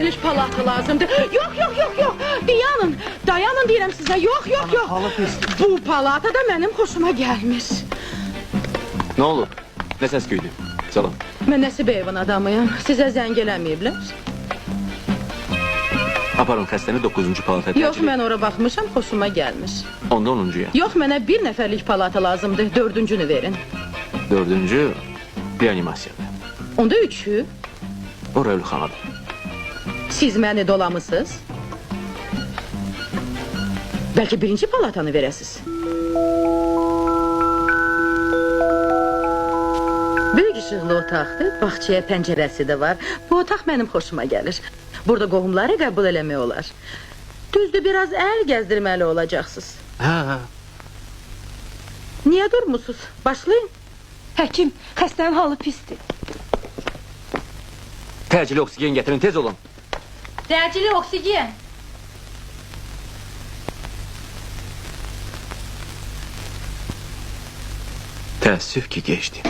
nəfərlik palata lazımdır. Yox, yox, yox, yox. Dayanın deyirəm sizə. Yox, yox, yox. Bu palata da mənim xoşuma gəlmiş. Ne oldu? Ne ses güydü? Salam. Mən Nəsibə evin adamıyam. Sizə zəng eləməyiblər? Aparın xəstəni 9-cu palataya Yox, təcil. mən ora baxmışam, xoşuma gəlmiş. Onda 10-cuya. Yox, mənə bir nəfərlik palata lazımdır. 4-cünü verin. 4-cü reanimasiyada. Onda 3'ü. O rövlüxanadır. Siz məni dolamısınız? Bəlkə birinci palatanı verəsiz. Böyük işıqlı otaqdır, bağçaya pəncərəsi də var. Bu otaq mənim xoşuma gəlir. Burada qohumları qəbul eləmək olar. Düzdür, biraz əl gəzdirməli olacaqsınız. Ha. Niyə durmusunuz? Başlayın. Həkim, xəstənin halı pisdir. Təcili oksigen getirin, tez olun. Təcili oksigen. Təəssüf ki, geçti.